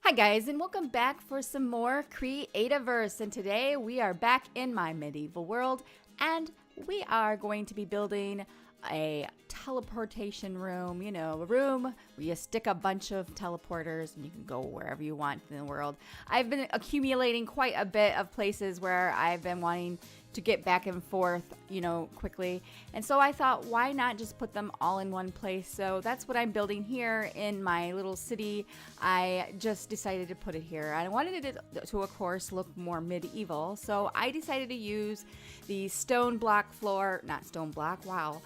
Hi guys, and welcome back for some more Creativerse, and today we are back in my medieval world and we are going to be building a teleportation room, you know, a room where you stick a bunch of teleporters and you can go wherever you want in the world. I've been accumulating quite a bit of places where I've been wanting to get back and forth, you know, quickly. And so I thought, why not just put them all in one place? So that's what I'm building here in my little city. I just decided to put it here. I wanted it to, of course, look more medieval. So I decided to use the stone block floor, not stone block, wow.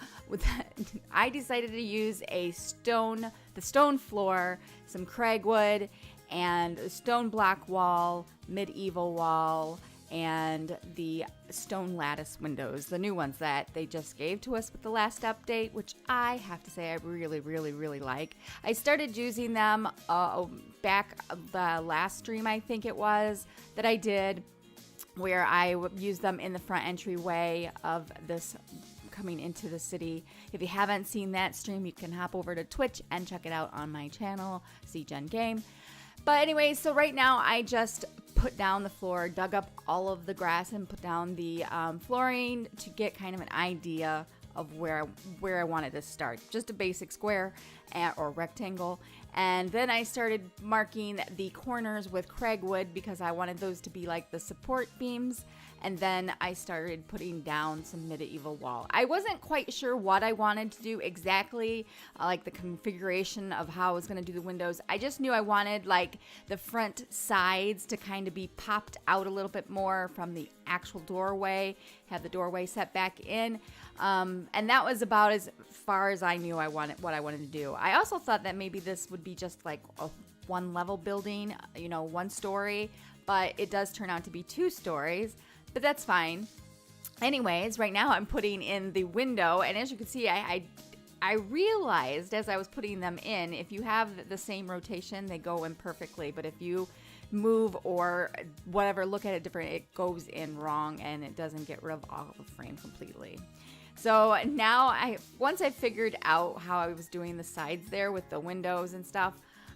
I decided to use the stone floor, some cragwood, and a stone block wall, medieval wall, and the stone lattice windows, the new ones that they just gave to us with the last update, which I have to say I really like. I started using them back the last stream, I think it was, that I did, where I used them in the front entryway of this coming into the city. If you haven't seen that stream, you can hop over to Twitch and check it out on my channel, SeeJenGame. But anyway, so right now I just put down the floor, dug up all of the grass, and put down the flooring to get kind of an idea of where I wanted to start. Just a basic square or rectangle. And then I started marking the corners with cragwood because I wanted those to be like the support beams. And then I started putting down some medieval wall. I wasn't quite sure what I wanted to do exactly, like the configuration of how I was going to do the windows. I just knew I wanted like the front sides to kind of be popped out a little bit more from the actual doorway, have the doorway set back in. And that was about as far as I knew what I wanted to do. I also thought that maybe this would be just like a one level building, you know, one story, but it does turn out to be 2 stories. But that's fine. Anyways, right now I'm putting in the window, and as you can see, I realized as I was putting them in, if you have the same rotation, they go in perfectly. But if you move or whatever, look at it different, it goes in wrong and it doesn't get rid of all of the frame completely. So now once I figured out how I was doing the sides there with the windows and stuff,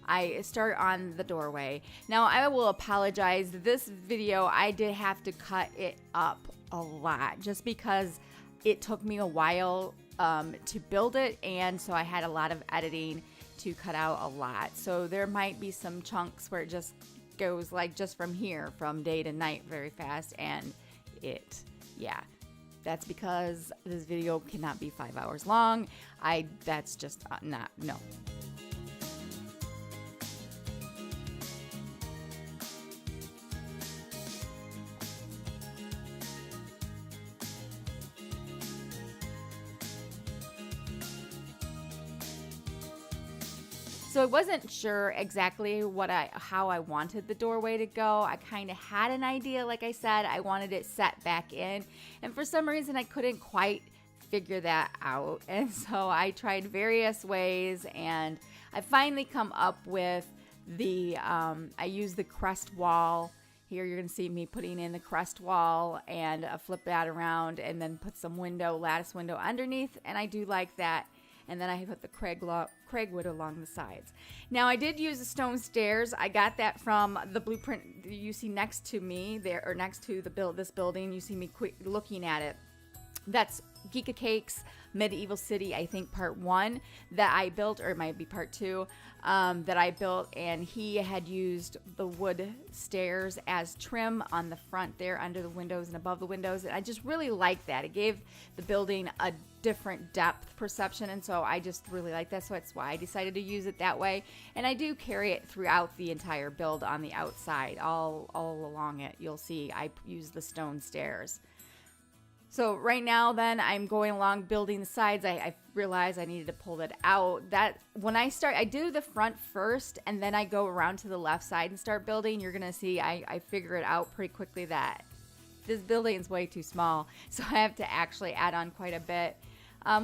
I start on the doorway. Now I will apologize. This video, I did have to cut it up a lot just because it took me a while to build it, and so I had a lot of editing to cut out a lot. So there might be some chunks where it just goes like just from here, from day to night very fast, and yeah. That's because this video cannot be 5 hours long. That's just no. So I wasn't sure exactly how I wanted the doorway to go. I kind of had an idea, like I said. I wanted it set back in, and for some reason I couldn't quite figure that out. And so I tried various ways, and I finally come up with I used the crest wall. Here you're going to see me putting in the crest wall and flip that around and then put some lattice window underneath, and I do like that. And then I put the cragwood along the sides. Now I did use the stone stairs. I got that from the blueprint you see next to me there, or next to this building. You see me looking at it. That's Geeka Cake's Medieval City, I think part 1 that I built, or it might be part 2 that I built, and he had used the wood stairs as trim on the front there under the windows and above the windows, and I just really liked that. It gave the building a different depth perception, and so I just really like that, so that's why I decided to use it that way. And I do carry it throughout the entire build on the outside, all along it. You'll see I use the stone stairs. So right now then I'm going along building the sides. I realized I needed to pull that out. That when I do the front first, and then I go around to the left side and start building. You're gonna see I figure it out pretty quickly that this building is way too small, so I have to actually add on quite a bit,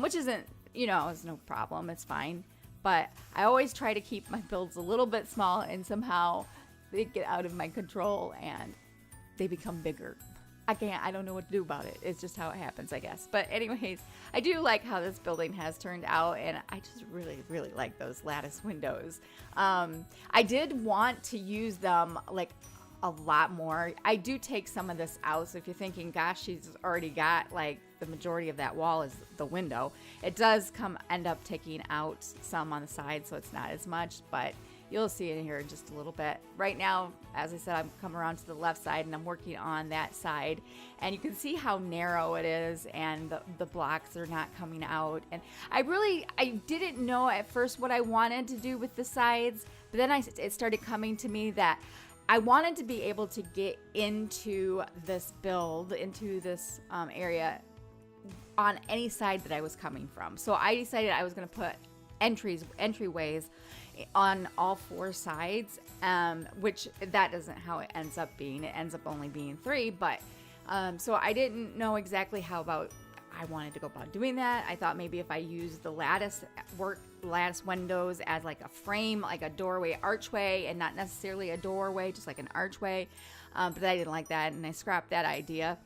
which isn't, you know, it's no problem, it's fine. But I always try to keep my builds a little bit small, and somehow they get out of my control and they become bigger. I don't know what to do about it. It's just how it happens, I guess. But anyways, I do like how this building has turned out, and I just really, really like those lattice windows. I did want to use them like a lot more. I do take some of this out. So if you're thinking, gosh, she's already got like the majority of that wall is the window, it does end up taking out some on the side, so it's not as much, but you'll see it here in just a little bit. Right now, as I said, I'm coming around to the left side and I'm working on that side. And you can see how narrow it is and the blocks are not coming out. And I didn't know at first what I wanted to do with the sides, but then it started coming to me that I wanted to be able to get into this build, into this area on any side that I was coming from. So I decided I was going to put entryways on all 4 sides, which that isn't how it ends up being. It ends up only being 3, but so I didn't know exactly how I wanted to go about doing that. I thought maybe if I used the lattice windows as like a frame, like a doorway archway, and not necessarily a doorway, just like an archway, but I didn't like that and I scrapped that idea.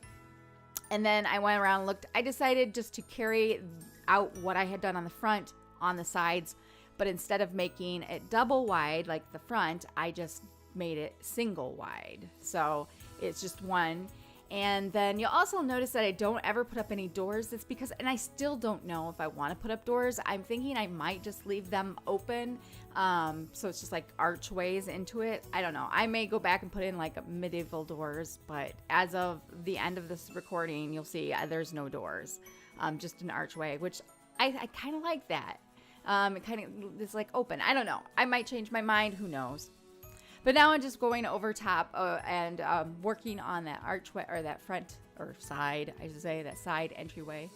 And then I went around and looked. I decided just to carry out what I had done on the front on the sides, but instead of making it double wide like the front, I just made it single wide. So it's just one. And then you'll also notice that I don't ever put up any doors. That's because, and I still don't know if I want to put up doors. I'm thinking I might just leave them open. So it's just like archways into it. I don't know. I may go back and put in like medieval doors, but as of the end of this recording, you'll see there's no doors, just an archway, which I kind of like that. It kind of is like open. I don't know. I might change my mind. Who knows? But now I'm just going over top and working on that archway, or that front or side, I should say, that side entryway.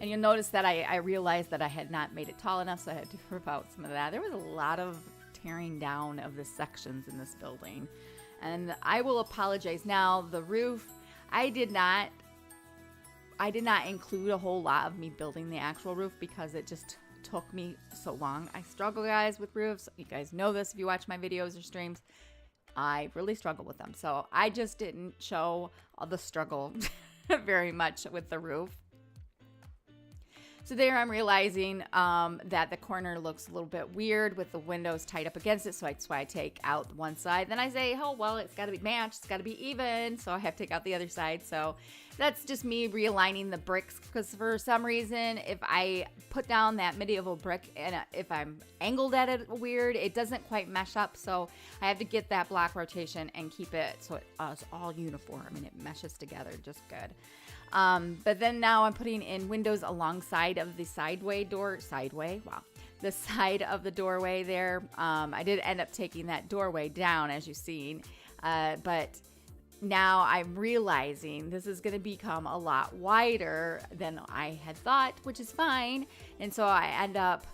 And you'll notice that I realized that I had not made it tall enough, so I had to rip out some of that. There was a lot of tearing down of the sections in this building. And I will apologize now. The roof, I did not include a whole lot of me building the actual roof because it just took me so long. I struggle, guys, with roofs. You guys know this if you watch my videos or streams. I really struggle with them. So I just didn't show all the struggle very much with the roof. So there I'm realizing that the corner looks a little bit weird with the windows tied up against it. So that's why I take out one side. Then I say, oh, well, it's got to be matched. It's got to be even. So I have to take out the other side. So that's just me realigning the bricks, because for some reason, if I put down that medieval brick and if I'm angled at it weird, it doesn't quite mesh up. So I have to get that block rotation and keep it so it's all uniform and it meshes together just good. But then now I'm putting in windows alongside of the the side of the doorway there. I did end up taking that doorway down, as you've seen, but now I'm realizing this is going to become a lot wider than I had thought, which is fine. And so I end up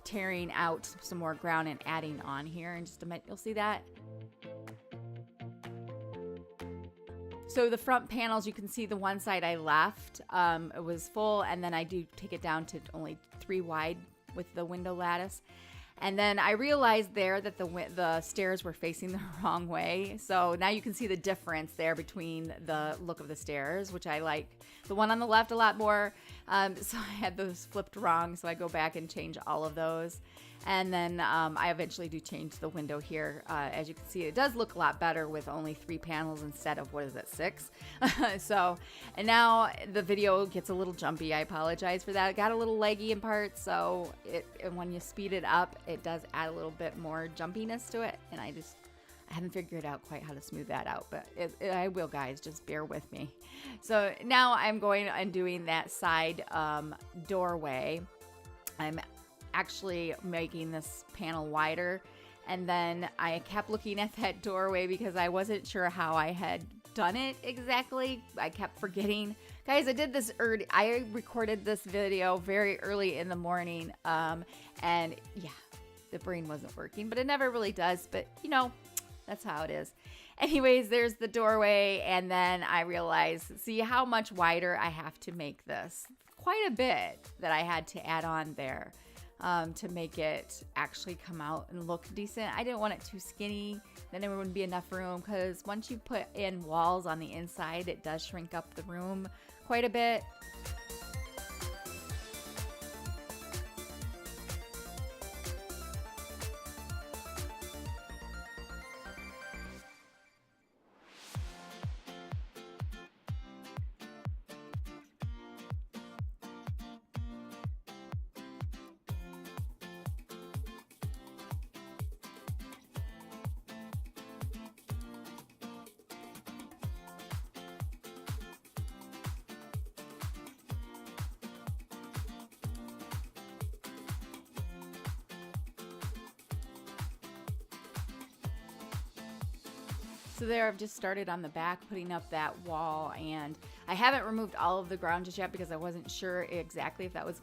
tearing out some more ground and adding on here in just a minute. You'll see that. So the front panels, you can see the one side I left, it was full, and then I do take it down to only 3 wide with the window lattice. And then I realized there that the stairs were facing the wrong way. So now you can see the difference there between the look of the stairs, which I like the one on the left a lot more. So I had those flipped wrong, so I go back and change all of those. And then I eventually do change the window here. As you can see, it does look a lot better with only 3 panels instead of, 6? So, and now the video gets a little jumpy. I apologize for that. It got a little leggy in parts, so when you speed it up, it does add a little bit more jumpiness to it. And I haven't figured out quite how to smooth that out, but I will, guys. Just bear with me. So now I'm going and doing that side doorway. I'm actually making this panel wider, and then I kept looking at that doorway because I wasn't sure how I had done it exactly. I kept forgetting. Guys, I did this I recorded this video very early in the morning, and yeah, the brain wasn't working, but it never really does, but you know, that's how it is. Anyways, there's the doorway, and then I realized, see how much wider I have to make this. Quite a bit that I had to add on there. to make it actually come out and look decent. I didn't want it too skinny, then there wouldn't be enough room, because once you put in walls on the inside, it does shrink up the room quite a bit. So there, I've just started on the back putting up that wall, and I haven't removed all of the ground just yet because I wasn't sure exactly if that was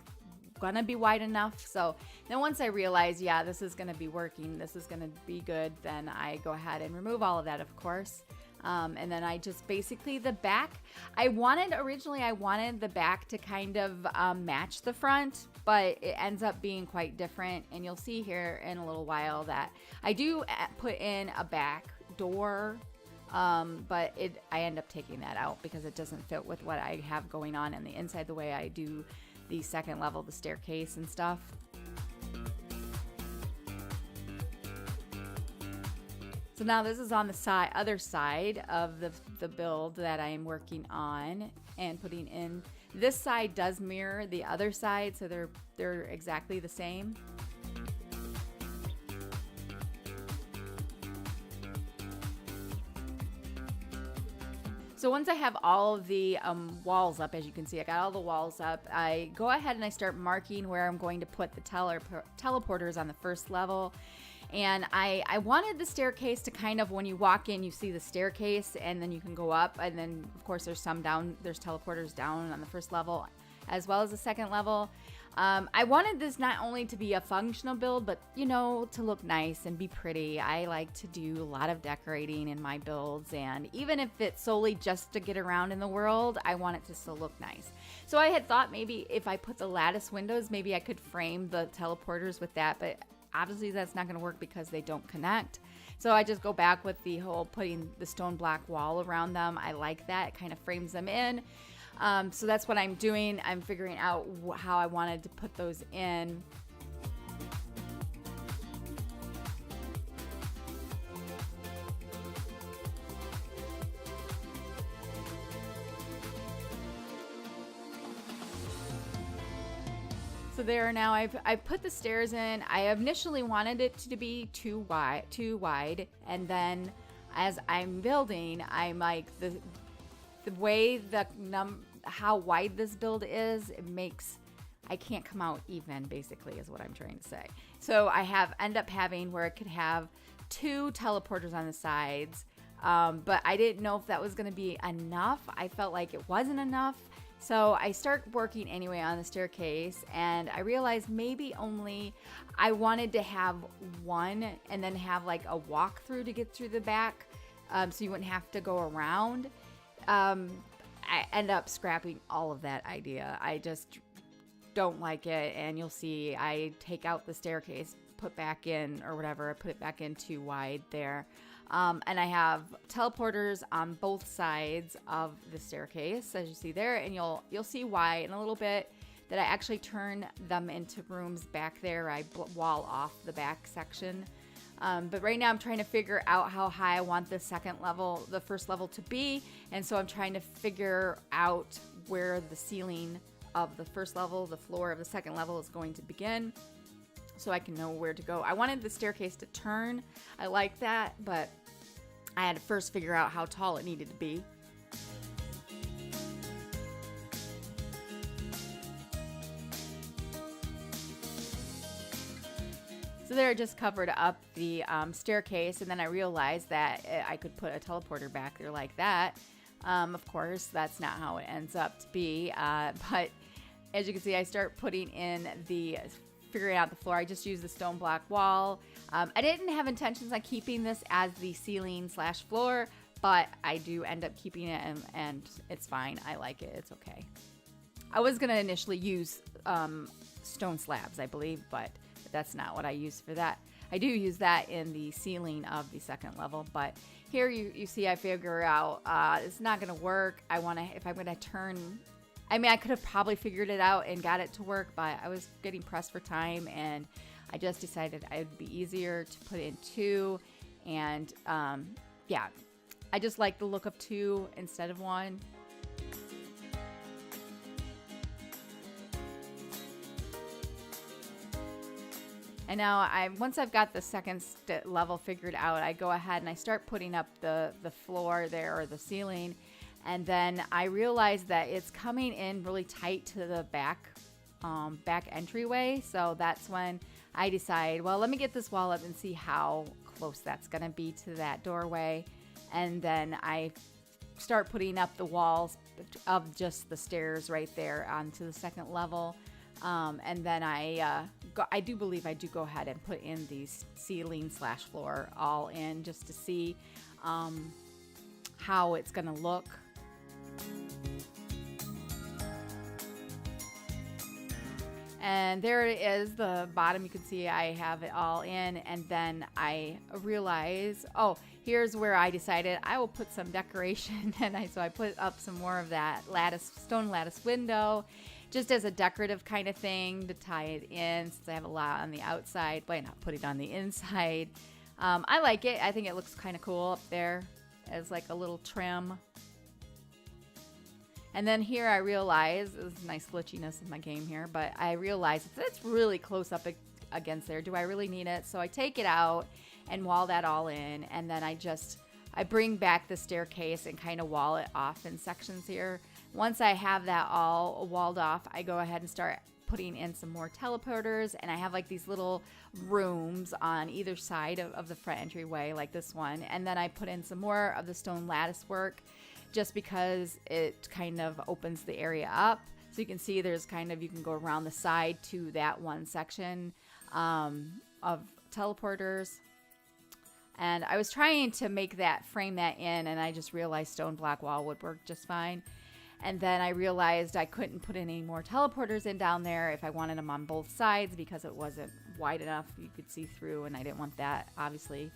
gonna be wide enough. So then once I realized, yeah, this is gonna be working, this is gonna be good, then I go ahead and remove all of that, of course. And then I just basically the back, originally I wanted the back to kind of match the front, but it ends up being quite different. And you'll see here in a little while that I do put in a back door, but I end up taking that out because it doesn't fit with what I have going on the inside, the way I do the second level, the staircase and stuff. So now this is on the other side of the build that I am working on and putting in. This side does mirror the other side, so they're exactly the same. So once I have all of the walls up, as you can see, I got all the walls up, I go ahead and I start marking where I'm going to put the teleporters on the first level. And I wanted the staircase to kind of, when you walk in, you see the staircase, and then you can go up. And then, of course, there's teleporters down on the first level as well as the second level. I wanted this not only to be a functional build, but, you know, to look nice and be pretty. I like to do a lot of decorating in my builds, and even if it's solely just to get around in the world, I want it to still look nice. So I had thought maybe if I put the lattice windows, maybe I could frame the teleporters with that, but obviously that's not going to work because they don't connect. So I just go back with the whole putting the stone block wall around them. I like that. It kind of frames them in. So that's what I'm doing. I'm figuring out how I wanted to put those in. So there now I've put the stairs in. I initially wanted it to be too wide, and then as I'm building, I'm like the way how wide this build is, I can't come out even, basically, is what I'm trying to say. So I end up having where it could have 2 teleporters on the sides, but I didn't know if that was going to be enough. I felt like it wasn't enough. So I start working anyway on the staircase, and I realized maybe I wanted to have one and then have like a walkthrough to get through the back, so you wouldn't have to go around. I end up scrapping all of that idea. I just don't like it, and you'll see I take out the staircase, put back in or whatever, I put it back in too wide there. And I have teleporters on both sides of the staircase, as you see there, and you'll see why in a little bit that I actually turn them into rooms back there. I wall off the back section. But right now I'm trying to figure out how high I want the first level to be. And so I'm trying to figure out where the ceiling of the first level, the floor of the second level is going to begin, so I can know where to go. I wanted the staircase to turn. I like that, but I had to first figure out how tall it needed to be. So there, I just covered up the staircase, and then I realized that I could put a teleporter back there like that. Of course, that's not how it ends up to be, but as you can see, I start putting in figuring out the floor. I just used the stone block wall. I didn't have intentions on keeping this as the ceiling/floor, but I do end up keeping it, and it's fine. I like it. It's okay. I was going to initially use stone slabs, I believe, but that's not what I use for that. I do use that in the ceiling of the second level, but here you see I figure out it's not going to work. If I'm going to turn, I mean, I could have probably figured it out and got it to work, but I was getting pressed for time, and I just decided it would be easier to put in 2. And yeah, I just like the look of 2 instead of 1. And now once I've got the second level figured out, I go ahead and I start putting up the floor there, or the ceiling. And then I realize that it's coming in really tight to the back entryway. So that's when I decide, well, let me get this wall up and see how close that's going to be to that doorway. And then I start putting up the walls of just the stairs right there onto the second level. And then I do believe I do go ahead and put in the ceiling / floor all in, just to see how it's going to look. And there it is, the bottom. You can see I have it all in, and then I realize, oh, here's where I decided I will put some decoration. And so I put up some more of that stone lattice window, just as a decorative kind of thing to tie it in, since I have a lot on the outside, but not put it on the inside. I like it. I think it looks kind of cool up there as like a little trim. And then here I realize, there's nice glitchiness in my game here, but I realize it's really close up against there. Do I really need it? So I take it out and wall that all in, and then I bring back the staircase and kind of wall it off in sections here. Once I have that all walled off, I go ahead and start putting in some more teleporters, and I have like these little rooms on either side of the front entryway, like this one. And then I put in some more of the stone lattice work, just because it kind of opens the area up. So you can see there's you can go around the side to that one section of teleporters. And I was trying to frame that in, and I just realized stone block wall would work just fine. And then I realized I couldn't put any more teleporters in down there if I wanted them on both sides, because it wasn't wide enough. You could see through, and I didn't want that, obviously.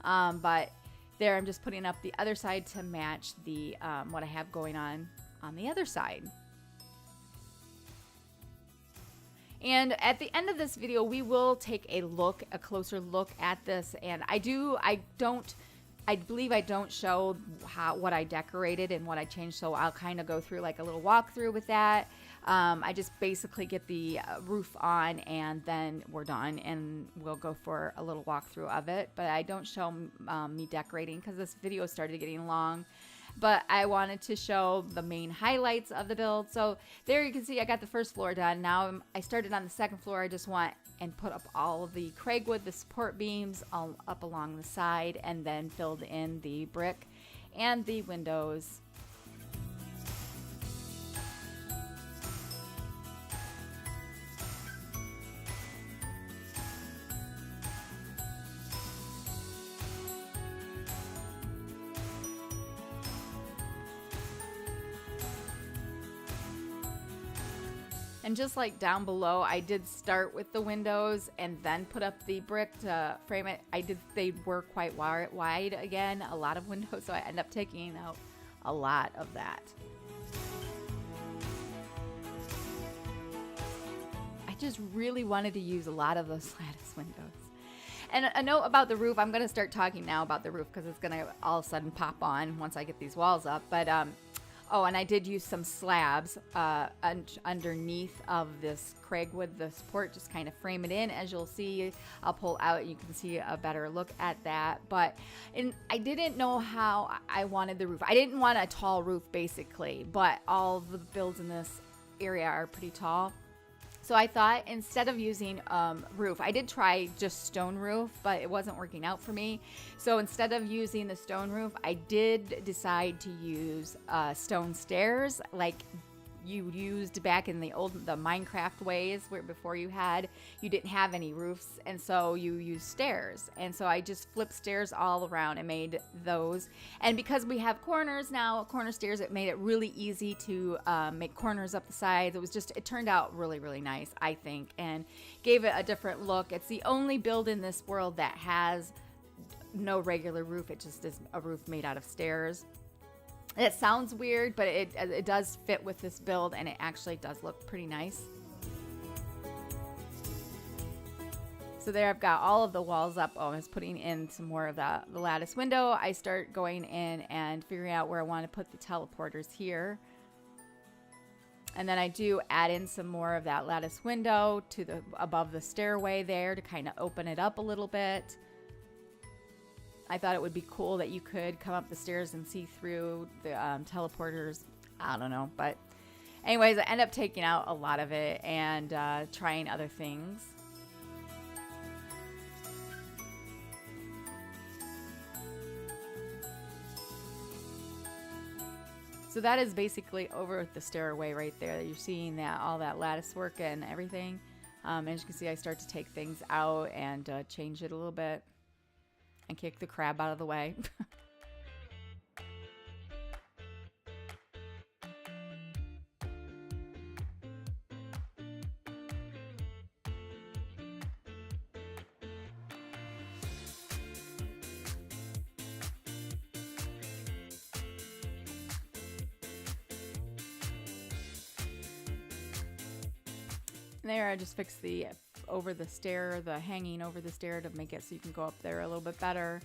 But there, I'm just putting up the other side to match the what I have going on the other side. And at the end of this video, we will take a closer look at this. And I believe I don't show what I decorated and what I changed, so I'll kind of go through like a little walkthrough with that. I just basically get the roof on, and then we're done, and we'll go for a little walkthrough of it. But I don't show me decorating, because this video started getting long. But I wanted to show the main highlights of the build. So there you can see I got the first floor done. Now I started on the second floor. I just went and put up all of the Craigwood, the support beams all up along the side, and then filled in the brick and the windows. And just like down below, I did start with the windows and then put up the brick to frame it. They were quite wide again, a lot of windows, so I ended up taking out a lot of that. I just really wanted to use a lot of those lattice windows. And a note about the roof, I'm going to start talking now about the roof, because it's going to all of a sudden pop on once I get these walls up. But oh, and I did use some slabs underneath of this Craigwood, the support, just kind of frame it in. As you'll see, I'll pull out and you can see a better look at that. But I didn't know how I wanted the roof. I didn't want a tall roof, basically, but all the builds in this area are pretty tall. So I thought, instead of using roof, I did try just stone roof, but it wasn't working out for me. So instead of using the stone roof, I did decide to use stone stairs, like you used back in the Minecraft ways, where before you didn't have any roofs, and so you used stairs. And so I just flipped stairs all around and made those. And because we have corners now, corner stairs, it made it really easy to make corners up the sides. It turned out really, really nice, I think, and gave it a different look. It's the only build in this world that has no regular roof. It just is a roof made out of stairs. It sounds weird, but it does fit with this build, and it actually does look pretty nice. So there I've got all of the walls up. Oh, I was putting in some more of the lattice window. I start going in and figuring out where I want to put the teleporters here. And then I do add in some more of that lattice window to above the stairway there to kind of open it up a little bit. I thought it would be cool that you could come up the stairs and see through the teleporters. I don't know. But anyways, I end up taking out a lot of it and trying other things. So that is basically over the stairway right there. You're seeing that all that lattice work and everything. As you can see, I start to take things out and change it a little bit. And kick the crab out of the way. There, I just fixed the over the stair, the hanging over the stair to make it so you can go up there a little bit better.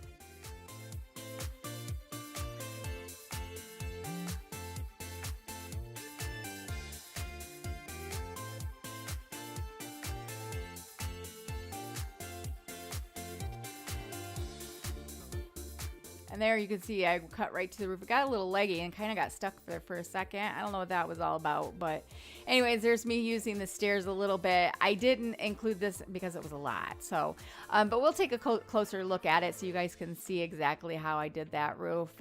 And there you can see I cut right to the roof. It got a little leggy and kind of got stuck there for a second. I don't know what that was all about, but anyways, there's me using the stairs a little bit. I didn't include this because it was a lot. So, but we'll take a closer look at it so you guys can see exactly how I did that roof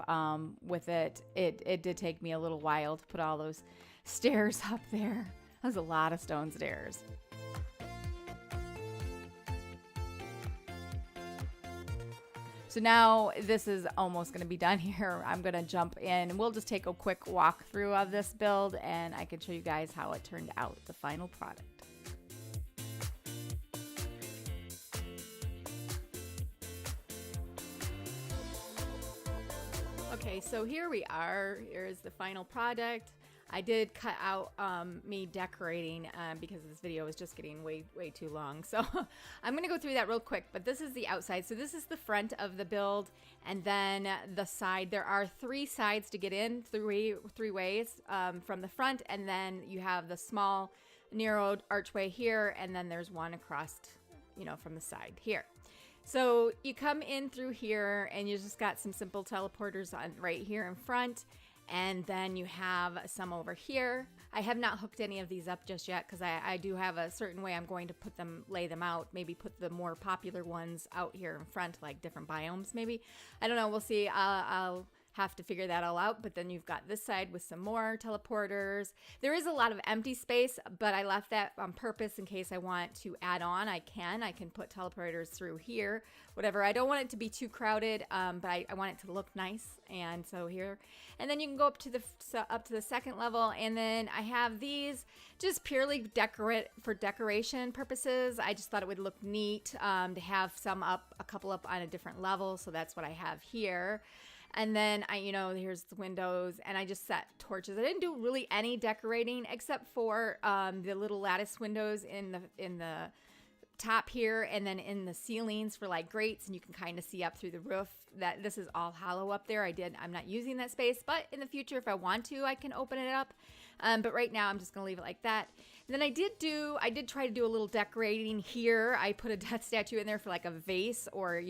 with it. It did take me a little while to put all those stairs up there. That was a lot of stone stairs. So now this is almost going to be done here. I'm going to jump in and we'll just take a quick walkthrough of this build and I can show you guys how it turned out, the final product. Okay, so here we are. Here's the final product. I did cut out me decorating because this video was just getting way too long. So I'm going to go through that real quick, but this is the outside. So this is the front of the build and then the side. There are 3 sides to get in, three ways from the front, and then you have the small narrowed archway here, and then there's one across, from the side here. So you come in through here and you just got some simple teleporters on right here in front. And then you have some over here. I have not hooked any of these up just yet because I do have a certain way I'm going to lay them out. Maybe put the more popular ones out here in front, like different biomes maybe. I don't know. We'll see. I'll have to figure that all out. But then you've got this side with some more teleporters. There is a lot of empty space, but I left that on purpose in case I want to add on. I can put teleporters through here, whatever. I don't want it to be too crowded, but I want it to look nice. And so here, and then you can go up to the second level. And then I have these just purely for decoration purposes. I just thought it would look neat to have a couple up on a different level. So that's what I have here. And then here's the windows, and I just set torches. I didn't do really any decorating except for the little lattice windows in the top here, and then in the ceilings for like grates, and you can kind of see up through the roof that this is all hollow up there. I'm not using that space, but in the future, if I want to, I can open it up. But right now, I'm just gonna leave it like that. And then I did try to do a little decorating here. I put a death statue in there for like a vase or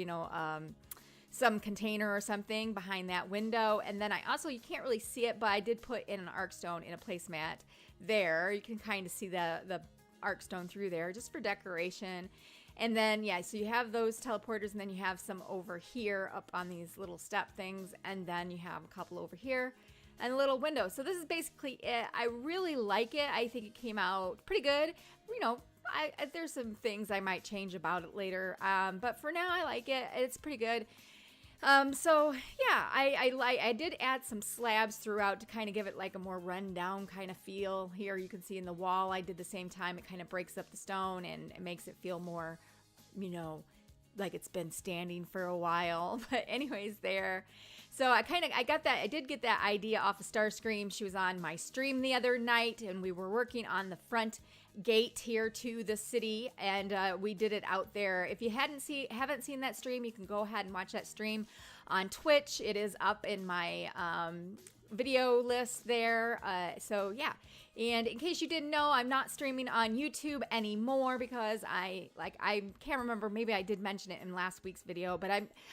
some container or something behind that window. And then you can't really see it, but I did put in an arc stone in a placemat there. You can kind of see the arc stone through there just for decoration. And then, so you have those teleporters, and then you have some over here up on these little step things. And then you have a couple over here. and a little window. So this is basically it. I really like it. I think it came out pretty good. You know, there's some things I might change about it later, but for now I like it. It's pretty good. So yeah, I did add some slabs throughout to kind of give it like a more rundown kind of feel. Here you can see in the wall I did the same time. It kind of breaks up the stone and it makes it feel more, you know, like it's been standing for a while. But anyways, there. So I did get that idea off of Starscream. She was on my stream the other night and we were working on the front gate here to the city, and we did it out there. If you haven't seen that stream, you can go ahead and watch that stream on Twitch. It is up in my video list there. So yeah, and in case you didn't know, I'm not streaming on YouTube anymore because I can't remember, maybe I did mention it in last week's video, but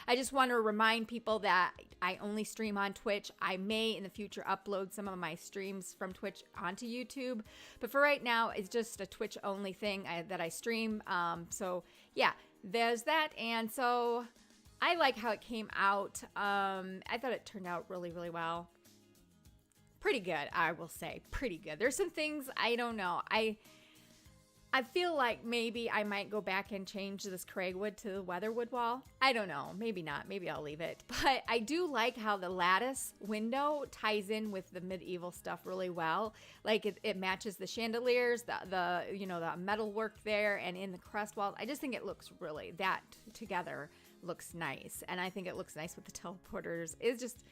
I just want to remind people that I only stream on Twitch. I may in the future upload some of my streams from Twitch onto YouTube, but for right now it's just a Twitch only thing that I stream. So yeah, there's that. And so I like how it came out. I thought it turned out really, really well. Pretty good, I will say. Pretty good. There's some things I don't know. I feel like maybe I might go back and change this Craigwood to the Weatherwood wall. I don't know. Maybe not. Maybe I'll leave it. But I do like how the lattice window ties in with the medieval stuff really well. Like it matches the chandeliers, the you know, the metal work there, and in the crest walls. I just think it looks really, that together looks nice. And I think it looks nice with the teleporters. It's just,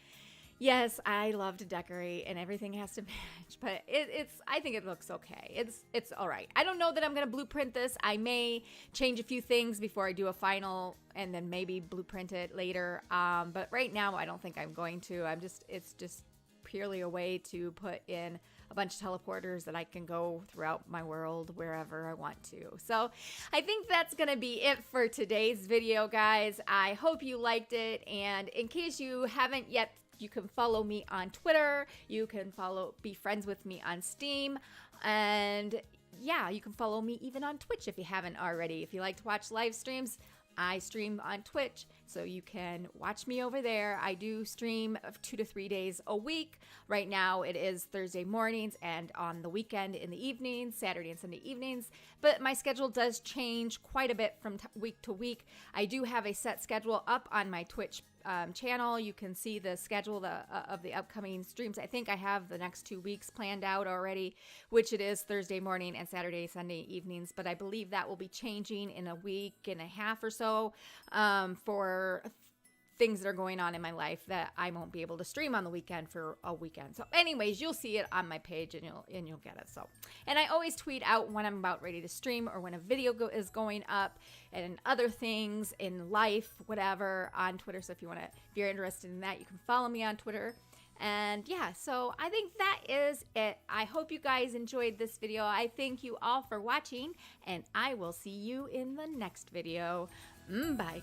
yes, I love to decorate and everything has to match, but I think it looks okay. It's all right. I don't know that I'm going to blueprint this. I may change a few things before I do a final and then maybe blueprint it later. But right now I don't think I'm going to. It's just purely a way to put in a bunch of teleporters that I can go throughout my world wherever I want to. So I think that's going to be it for today's video, guys. I hope you liked it. And in case you haven't yet, you can follow me on Twitter. You can be friends with me on Steam. And yeah, you can follow me even on Twitch if you haven't already. If you like to watch live streams, I stream on Twitch, so you can watch me over there. I do stream 2 to 3 days a week. Right now it is Thursday mornings and on the weekend in the evenings, Saturday and Sunday evenings. But my schedule does change quite a bit from week to week. I do have a set schedule up on my Twitch channel. You can see the schedule of the upcoming streams. I think I have the next 2 weeks planned out already, which it is Thursday morning and Saturday, Sunday evenings. But I believe that will be changing in a week and a half or so for things that are going on in my life that I won't be able to stream on the weekend for a weekend. So anyways, you'll see it on my page and you'll get it. So, and I always tweet out when I'm about ready to stream or when a video is going up and other things in life, whatever, on Twitter. So if you're interested in that, you can follow me on Twitter. And yeah, so I think that is it. I hope you guys enjoyed this video. I thank you all for watching and I will see you in the next video. Bye.